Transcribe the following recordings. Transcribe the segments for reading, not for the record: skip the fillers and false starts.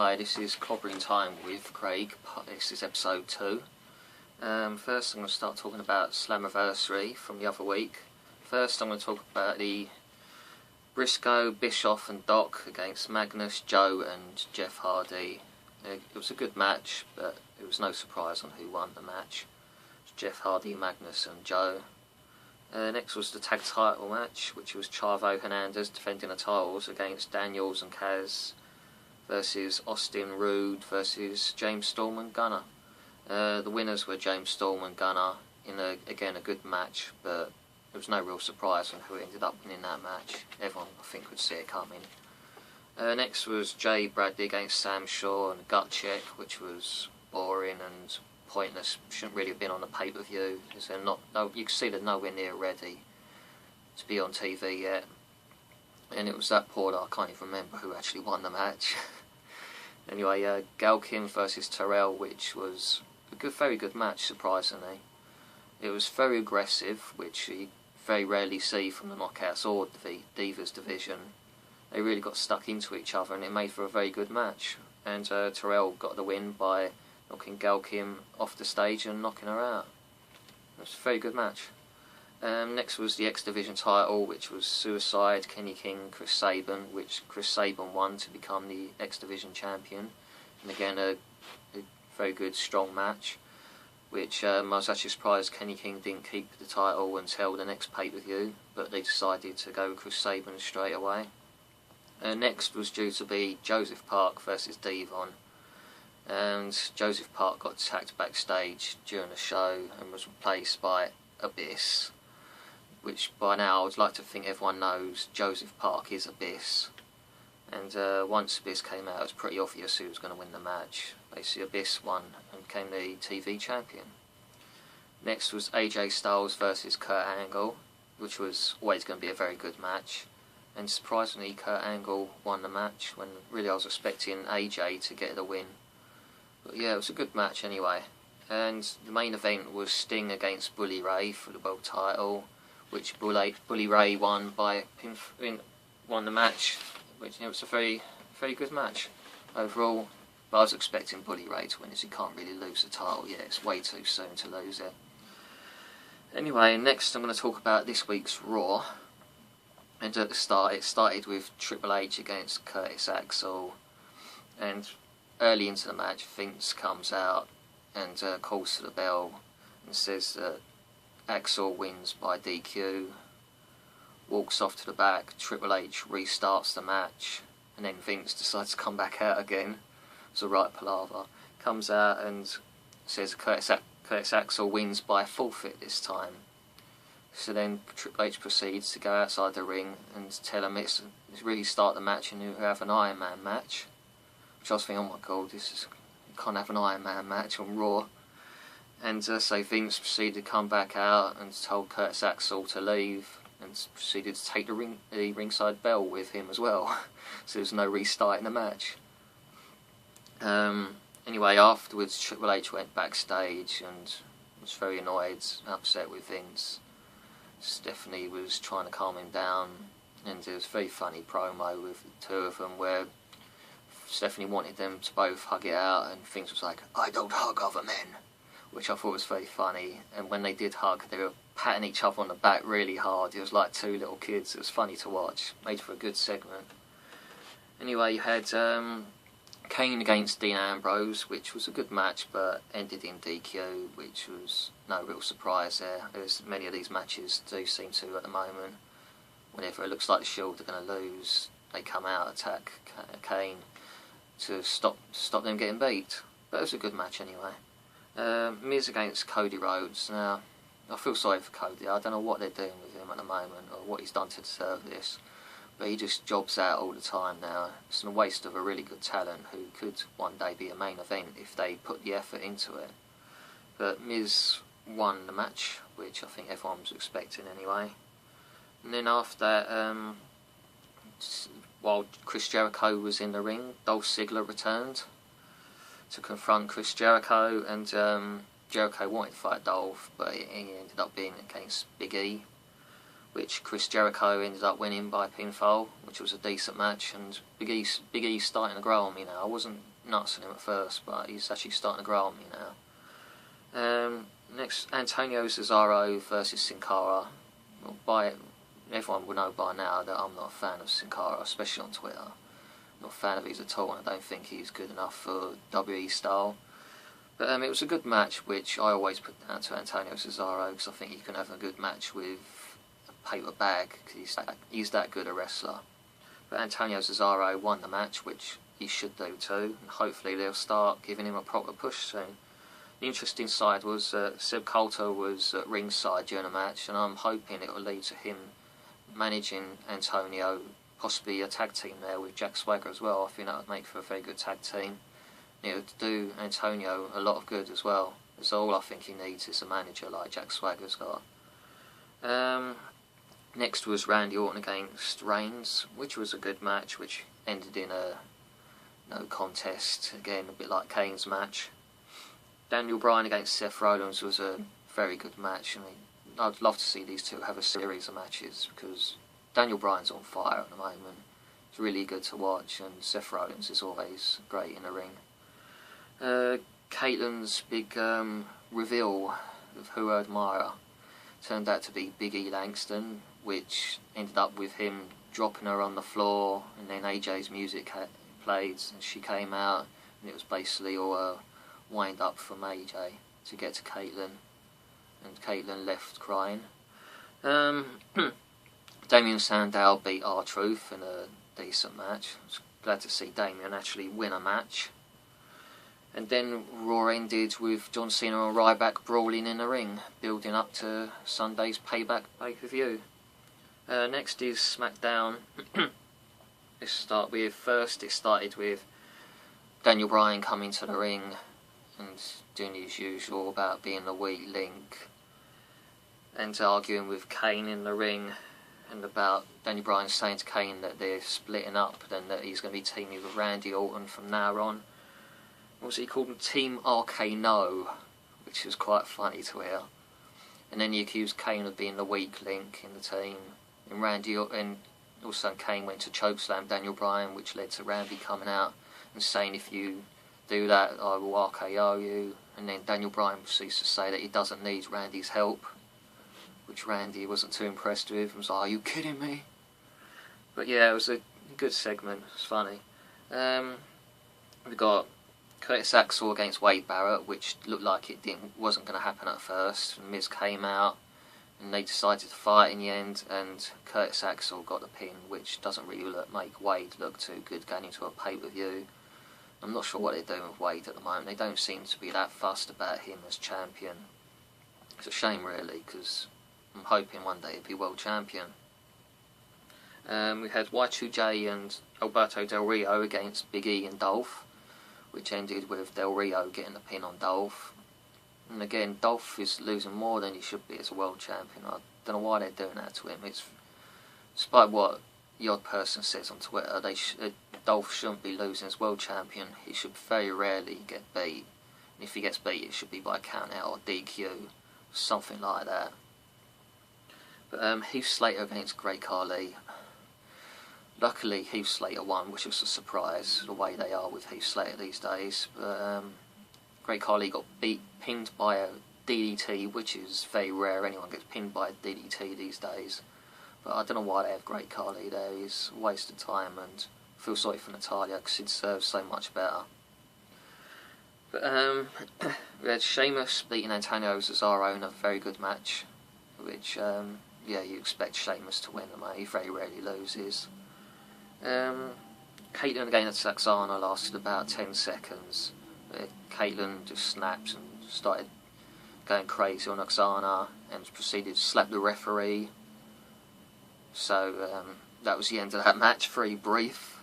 Hi, this is Clobbering Time with Craig. This is episode 2. First I'm going to start talking about Slammiversary from the other week. First I'm going to talk about the Briscoe, Bischoff and Doc against Magnus, Joe and Jeff Hardy. It was a good match, but it was no surprise on who won the match. It was Jeff Hardy, Magnus and Joe. Next was the tag title match, which was Chavo Hernandez defending the titles against Daniels and Kaz versus Austin Rude versus James Storm and Gunner. The winners were James Storm and Gunner in again a good match, but there was no real surprise on who ended up winning that match. Everyone I think could see it coming. Next was Jay Bradley against Sam Shaw and a gut check, which was boring and pointless. Shouldn't really have been on the pay-per-view. You can see they're nowhere near ready to be on TV yet. And it was that poor that I can't even remember who actually won the match. Anyway, Galkin versus Terrell, which was a very good match, surprisingly. It was very aggressive, which you very rarely see from the Knockouts or the Divas division. They really got stuck into each other, and it made for a very good match. And Terrell got the win by knocking Galkin off the stage and knocking her out. It was a very good match. Next was the X Division title, which was Suicide, Kenny King, Chris Sabin, which Chris Sabin won to become the X Division champion. And again, a very good, strong match, which I was actually surprised Kenny King didn't keep the title until the next pay-per-view, but they decided to go with Chris Sabin straight away. Next was due to be Joseph Park versus Devon, and Joseph Park got attacked backstage during the show and was replaced by Abyss, which by now I would like to think everyone knows Joseph Park is Abyss. And once Abyss came out, it was pretty obvious who was going to win the match. Basically, Abyss won and became the TV champion. Next was AJ Styles versus Kurt Angle, which was always going to be a very good match. And surprisingly, Kurt Angle won the match when really I was expecting AJ to get the win. But yeah, it was a good match anyway. And the main event was Sting against Bully Ray for the world title, which Bully Ray won the match, which it was a very good match overall. But I was expecting Bully Ray to win, as he can't really lose the title yet. It's way too soon to lose it. Anyway, next I'm going to talk about this week's Raw. And at the start, it started with Triple H against Curtis Axel, and early into the match, Vince comes out and calls to the bell and says that Axel wins by DQ, walks off to the back, Triple H restarts the match, and then Vince decides to come back out again. It's a right palaver. Comes out and says Curtis Axel wins by forfeit this time. So then Triple H proceeds to go outside the ring and tell him it's really start the match and you have an Iron Man match. Which I was thinking, oh my god, you can't have an Iron Man match on Raw. And so Vince proceeded to come back out and told Curtis Axel to leave, and proceeded to take the ringside bell with him as well. So there's no restarting the match. Anyway, afterwards Triple H went backstage and was very annoyed, upset with Vince. Stephanie was trying to calm him down, and it was a very funny promo with the two of them where Stephanie wanted them to both hug it out, and Vince was like, "I don't hug other men," which I thought was very funny. And when they did hug, they were patting each other on the back really hard. It was like two little kids. It was funny to watch. Made for a good segment. Anyway, you had Kane against Dean Ambrose, which was a good match, but ended in DQ, which was no real surprise there. As many of these matches do seem to at the moment. Whenever it looks like the Shield are going to lose, they come out, attack Kane to stop them getting beat. But it was a good match anyway. Miz against Cody Rhodes. Now, I feel sorry for Cody. I don't know what they're doing with him at the moment, or what he's done to deserve this. But he just jobs out all the time now. It's a waste of a really good talent who could one day be a main event if they put the effort into it. But Miz won the match, which I think everyone was expecting anyway. And then after that, while Chris Jericho was in the ring, Dolph Ziggler returned to confront Chris Jericho, and Jericho wanted to fight Dolph, but he ended up being against Big E, which Chris Jericho ended up winning by pinfall, which was a decent match. And Big E's starting to grow on me now. I wasn't nuts on him at first, but he's actually starting to grow on me now. Next, Antonio Cesaro versus Sin Cara. Well, everyone will know by now that I'm not a fan of Sin Cara, especially on Twitter. Not a fan of his at all, and I don't think he's good enough for WWE style. But it was a good match, which I always put down to Antonio Cesaro, because I think you can have a good match with a paper bag, because he's that good a wrestler. But Antonio Cesaro won the match, which he should do too, and hopefully they'll start giving him a proper push soon. The interesting side was Seb Coulter was at ringside during the match, and I'm hoping it will lead to him managing Antonio, possibly a tag team there with Jack Swagger as well. I think that would make for a very good tag team. It would do Antonio a lot of good as well. That's all I think he needs is a manager like Jack Swagger's got. Next was Randy Orton against Reigns, which was a good match, which ended in a no contest, again a bit like Kane's match. Daniel Bryan against Seth Rollins was a very good match. I mean, I'd love to see these two have a series of matches, because Daniel Bryan's on fire at the moment. It's really good to watch, and Seth Rollins is always great in the ring. Caitlin's big reveal of who her admirer turned out to be Big E Langston, which ended up with him dropping her on the floor, and then AJ's music played and she came out, and it was basically all a wind up from AJ to get to Caitlin, and Caitlin left crying. Damien Sandow beat R-Truth in a decent match. I was glad to see Damien actually win a match. And then Raw ended with John Cena and Ryback brawling in the ring, building up to Sunday's Payback pay-per-view. Next is SmackDown. It started with Daniel Bryan coming to the ring and doing his usual about being the weak link, and arguing with Kane in the ring, and about Daniel Bryan saying to Kane that they're splitting up, and that he's going to be teaming with Randy Orton from now on. What was he called? Team RK-No, which was quite funny to hear. And then he accused Kane of being the weak link in the team. And also Kane went to chokeslam Daniel Bryan, which led to Randy coming out and saying, if you do that, I will RKO you. And then Daniel Bryan proceeds to say that he doesn't need Randy's help, which Randy wasn't too impressed with. He was like, are you kidding me? But yeah, it was a good segment. It was funny. We got Curtis Axel against Wade Barrett, which looked like it wasn't going to happen at first. And Miz came out, and they decided to fight in the end, and Curtis Axel got the pin, which doesn't really make Wade look too good going into a pay-per-view. I'm not sure what they're doing with Wade at the moment. They don't seem to be that fussed about him as champion. It's a shame, really, because I'm hoping one day he'll be world champion. We had Y2J and Alberto Del Rio against Big E and Dolph, which ended with Del Rio getting the pin on Dolph. And again, Dolph is losing more than he should be as a world champion. I don't know why they're doing that to him. It's, despite what the odd person says on Twitter, Dolph shouldn't be losing as world champion. He should very rarely get beat. And if he gets beat, it should be by count out or DQ, something like that. But Heath Slater against Great Khali. Luckily, Heath Slater won, which was a surprise, the way they are with Heath Slater these days. But Great Khali got pinned by a DDT, which is very rare. Anyone gets pinned by a DDT these days. But I don't know why they have Great Khali there. He's a waste of time, and I feel sorry for Natalya because he deserves so much better. But we had Sheamus beating Antonio Cesaro in a very good match, which yeah, you expect Sheamus to win, he very rarely loses. Caitlin against Saxana lasted about 10 seconds. Caitlin just snapped and started going crazy on Oksana and proceeded to slap the referee. So that was the end of that match, very brief.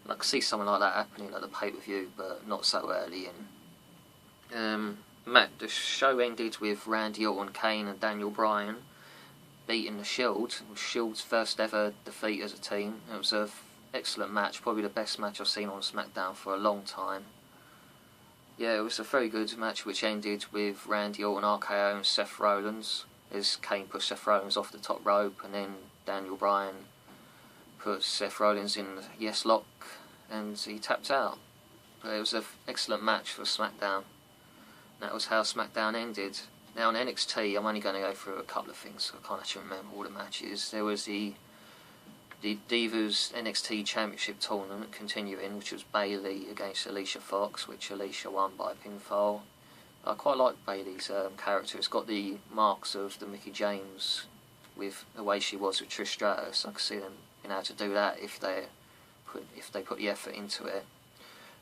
I could see something like that happening at the pay-per-view, but not so early in. The show ended with Randy Orton, Kane and Daniel Bryan beating the Shield. It was Shield's first ever defeat as a team. It was an excellent match, probably the best match I've seen on SmackDown for a long time. Yeah, it was a very good match which ended with Randy Orton RKO and Seth Rollins. as Kane pushed Seth Rollins off the top rope, and then Daniel Bryan put Seth Rollins in the yes lock, and he tapped out. But it was an excellent match for SmackDown. That was how SmackDown ended. Now on NXT, I'm only going to go through a couple of things. I can't actually remember all the matches. There was the Divas NXT Championship tournament continuing, which was Bayley against Alicia Fox, which Alicia won by pinfall. I quite like Bayley's character. It's got the marks of the Mickie James with the way she was with Trish Stratus. I could see them being able to do that if they put the effort into it.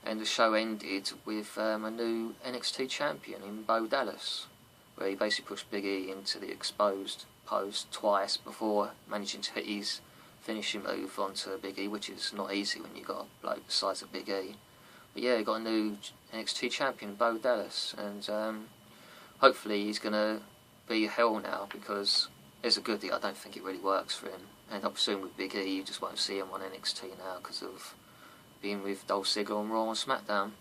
And the show ended with a new NXT champion in Bo Dallas, where he basically pushed Big E into the exposed post twice before managing to hit his finishing move onto Big E, which is not easy when you've got a bloke the size of Big E. But yeah, he got a new NXT champion, Bo Dallas, and hopefully he's going to be hell now, because as a goodie, I don't think it really works for him. And I presume with Big E, you just won't see him on NXT now because of being with Dolph Ziggler on Raw and SmackDown.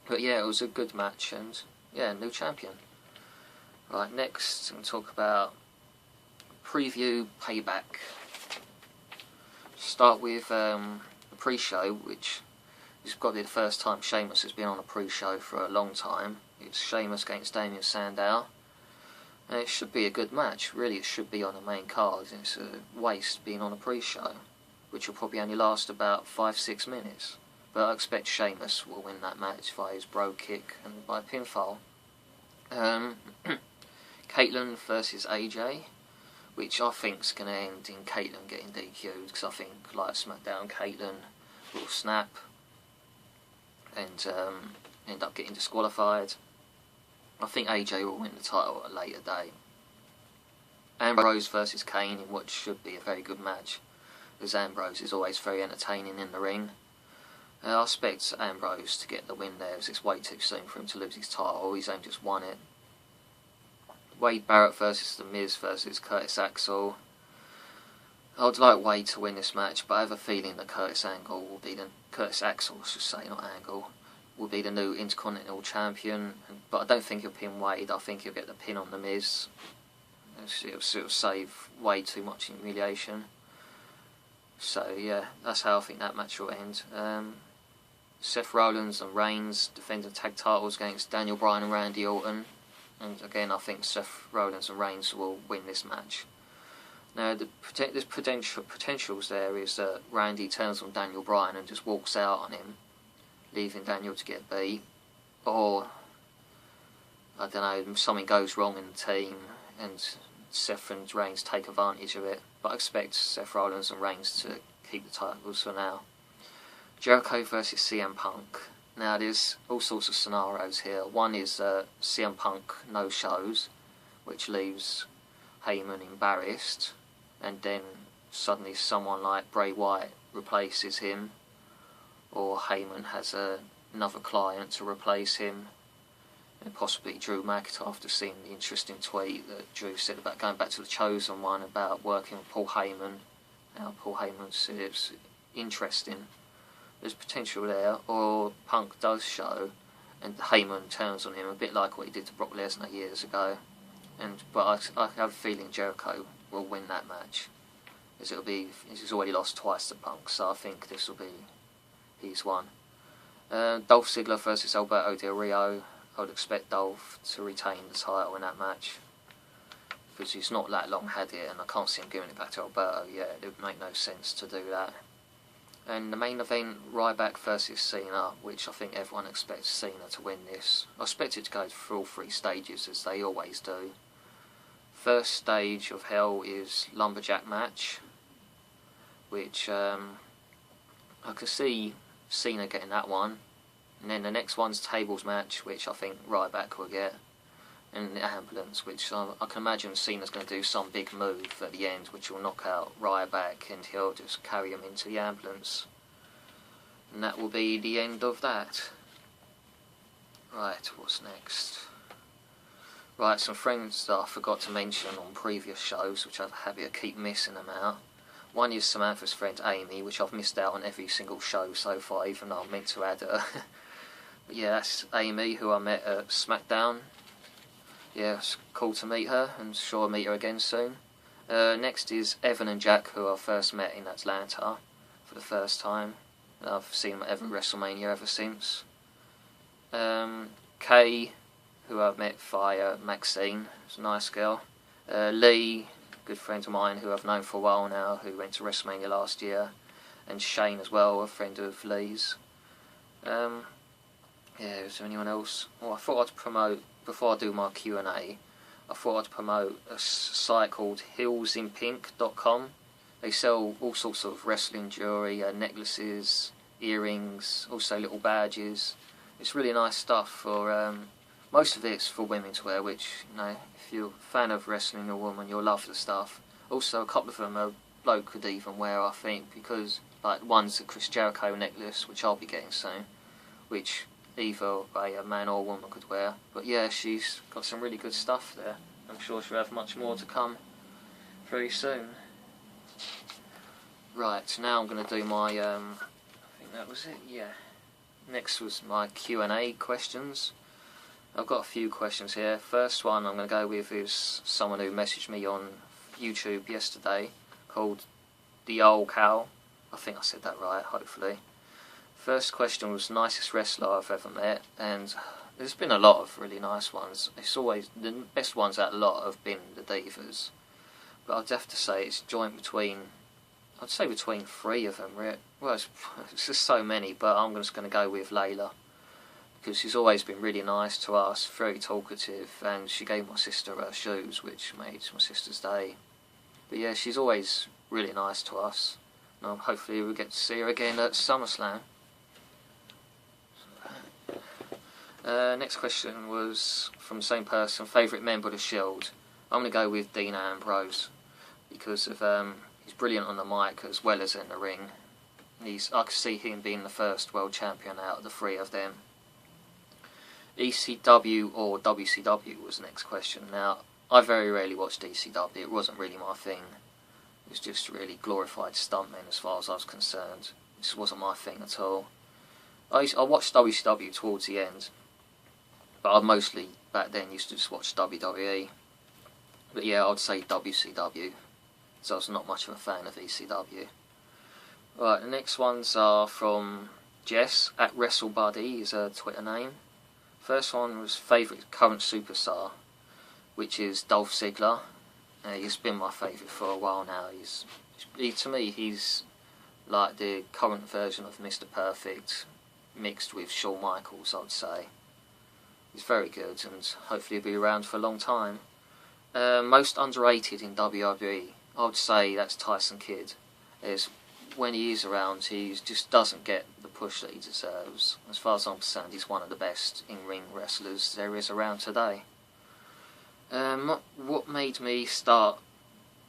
But yeah, it was a good match, and yeah, new champion. Right, next I'm going to talk about preview Payback. Start with the pre-show, which is probably the first time Sheamus has been on a pre-show for a long time. It's Sheamus against Damien Sandow, and it should be a good match. Really, it should be on the main card. It's a waste being on a pre-show, which will probably only last about 5-6 minutes. But I expect Sheamus will win that match via his bro kick and by pinfall. Caitlyn versus AJ, which I think is going to end in Caitlyn getting DQ'd, because I think, like SmackDown, Caitlyn will snap and end up getting disqualified. I think AJ will win the title at a later date. Ambrose versus Kane in what should be a very good match, because Ambrose is always very entertaining in the ring. I expect Ambrose to get the win there, as it's way too soon for him to lose his title. He's only just won it. Wade Barrett versus The Miz versus Curtis Axel. I would like Wade to win this match, but I have a feeling that Curtis Axel will be the new Intercontinental Champion. But I don't think he'll pin Wade. I think he'll get the pin on The Miz. It'll sort of save Wade too much humiliation. So yeah, that's how I think that match will end. Seth Rollins and Reigns defending tag titles against Daniel Bryan and Randy Orton. And again, I think Seth Rollins and Reigns will win this match. Now, there's potentials there is that Randy turns on Daniel Bryan and just walks out on him, leaving Daniel to get beat. Or, I don't know, something goes wrong in the team and Seth and Reigns take advantage of it. But I expect Seth Rollins and Reigns to keep the titles for now. Jericho versus CM Punk. Now, there's all sorts of scenarios here. One is CM Punk no-shows, which leaves Heyman embarrassed, and then suddenly someone like Bray Wyatt replaces him, or Heyman has another client to replace him, and possibly Drew McIntyre, after seeing the interesting tweet that Drew said about going back to the Chosen One about working with Paul Heyman. Now, Paul Heyman said it's interesting. There's potential there, or Punk does show and Heyman turns on him, a bit like what he did to Brock Lesnar years ago. But I have a feeling Jericho will win that match, as he's already lost twice to Punk, so I think this will be he's won. Dolph Ziggler versus Alberto Del Rio. I would expect Dolph to retain the title in that match, because he's not that long had it, and I can't see him giving it back to Alberto yet. It would make no sense to do that. And the main event, Ryback versus Cena, which I think everyone expects Cena to win this. I expect it to go through all 3 stages, as they always do. First stage of Hell is Lumberjack match, which I could see Cena getting that one. And then the next one's Tables match, which I think Ryback will get. And the Ambulance, which I can imagine Cena's going to do some big move at the end, which will knock out Ryback, and he'll just carry him into the Ambulance. And that will be the end of that. Right, what's next? Right, some friends that I forgot to mention on previous shows, which I've had to keep missing them out. One is Samantha's friend Amy, which I've missed out on every single show so far, even though I meant to add her. But yeah, that's Amy, who I met at SmackDown. yeah, it's cool to meet her, and sure I'll meet her again soon. Next is Evan and Jack, who I first met in Atlanta for the first time. I've seen them at every WrestleMania ever since. Kay, who I've met via Maxine, who's a nice girl. Lee, good friend of mine who I've known for a while now, who went to WrestleMania last year. And Shane as well, a friend of Lee's. Yeah, is there anyone else? Well, I thought I'd promote, before I do my Q&A, I thought I'd promote a site called heelsinpink.com. They sell all sorts of wrestling jewellery, necklaces, earrings, also little badges. It's really nice stuff for, most of it's for women to wear, which, you know, if you're a fan of wrestling, a woman, you'll love the stuff. Also, a couple of them a bloke could even wear, I think, because, like, one's a Chris Jericho necklace, which I'll be getting soon, which either a man or a woman could wear. But yeah, she's got some really good stuff there. I'm sure she'll have much more to come very soon. Right, now I'm going to do my, I think that was it, yeah. Next was my Q&A questions. I've got a few questions here. First one I'm going to go with is someone who messaged me on YouTube yesterday, called The Old Cow. I think I said that right, hopefully. First question was nicest wrestler I've ever met, and there's been a lot of really nice ones. It's always, the best ones out of a lot have been the Divas. But I'd have to say it's joint between, I'd say between three of them. Well, it's just so many, but I'm just going to go with Layla. Because she's always been really nice to us, very talkative, and she gave my sister her shoes, which made my sister's day. But yeah, she's always really nice to us. And hopefully we'll get to see her again at SummerSlam. Next question was from the same person, favourite member of the Shield. I'm going to go with Dean Ambrose, because of he's brilliant on the mic as well as in the ring. I could see him being the first world champion out of the three of them. ECW or WCW was the next question. Now, I very rarely watched ECW, it wasn't really my thing. It was just really glorified stuntmen as far as I was concerned. It just wasn't my thing at all. I watched WCW towards the end, but I mostly, back then, used to just watch WWE. But yeah, I'd say WCW, so I was not much of a fan of ECW. Right, the next ones are from Jess, at WrestleBuddy is her Twitter name. First one was favourite current superstar, which is Dolph Ziggler. He's been my favourite for a while now. To me, he's like the current version of Mr. Perfect, mixed with Shawn Michaels, I'd say. He's very good, and hopefully he'll be around for a long time. Most underrated in WWE, I would say that's Tyson Kidd. When he is around, he just doesn't get the push that he deserves. As far as I'm concerned, he's one of the best in-ring wrestlers there is around today. What made me start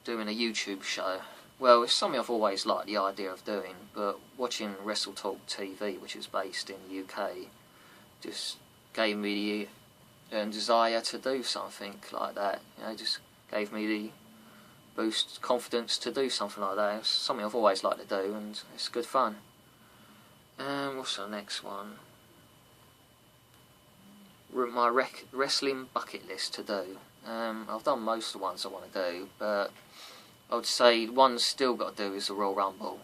doing a YouTube show? Well, it's something I've always liked the idea of doing, but watching Wrestle Talk TV, which is based in the UK, just gave me the desire to do something like that. You know, just gave me the boost confidence to do something like that. It's something I've always liked to do, and it's good fun. What's the next one? My wrestling bucket list to do. I've done most of the ones I want to do, but I would say the one still got to do is the Royal Rumble.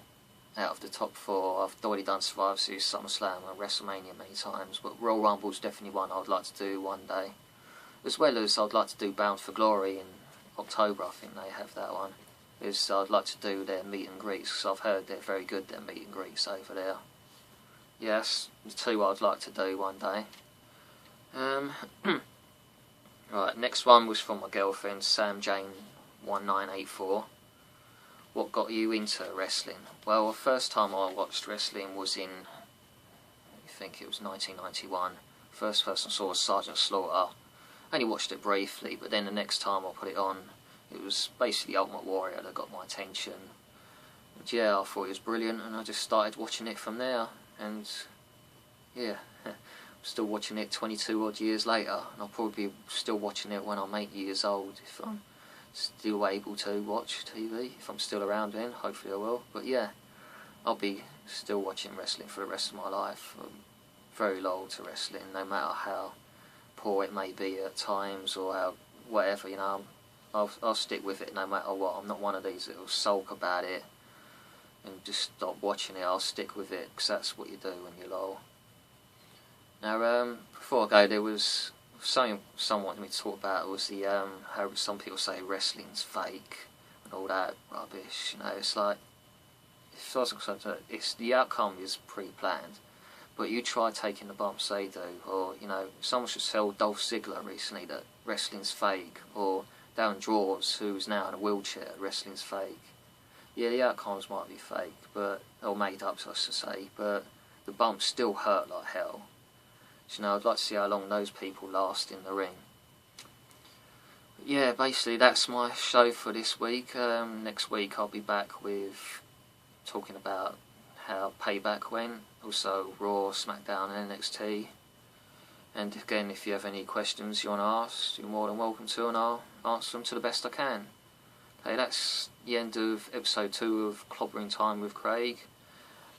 Out of the top four, I've already done Survivor Series, SummerSlam and WrestleMania many times, but Royal Rumble's definitely one I would like to do one day. As well as I'd like to do Bound for Glory in October, I think they have that one. I'd like to do their meet and greets, because I've heard they're very good, their meet and greets over there. Yes, the two I'd like to do one day. Right, next one was from my girlfriend, Sam Jane 1984. What got you into wrestling? Well, the first time I watched wrestling was in, I think it was 1991. First person I saw was Sergeant Slaughter. I only watched it briefly, but then the next time I put it on, it was basically Ultimate Warrior that got my attention. And yeah, I thought it was brilliant, and I just started watching it from there. And yeah, I'm still watching it 22 odd years later, and I'll probably be still watching it when I'm 8 years old, if I'm still able to watch TV. If I'm still around then, hopefully I will. But yeah, I'll be still watching wrestling for the rest of my life. I'm very loyal to wrestling, no matter how poor it may be at times, or how whatever, you know, I'll stick with it no matter what. I'm not one of these that'll sulk about it and just stop watching it. I'll stick with it, because that's what you do when you're low. Now, before I go, there was something someone wanted me to talk about. Was the how some people say wrestling's fake and all that rubbish. You know, it's like, it's the outcome is pre-planned, but you try taking the bumps they do, or you know, someone should tell Dolph Ziggler recently that wrestling's fake, or Darren Draws, who's now in a wheelchair, wrestling's fake. Yeah, the outcomes might be fake, or made up, so I should say, but the bumps still hurt like hell. So, you know, I'd like to see how long those people last in the ring. But yeah, basically that's my show for this week. Next week I'll be back with talking about how Payback went, also Raw, SmackDown and NXT. And again, if you have any questions you want to ask, you're more than welcome to, and I'll answer them to the best I can. Okay, that's the end of episode 2 of Clobbering Time with Craig,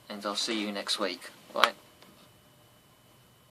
and I'll see you next week. Bye.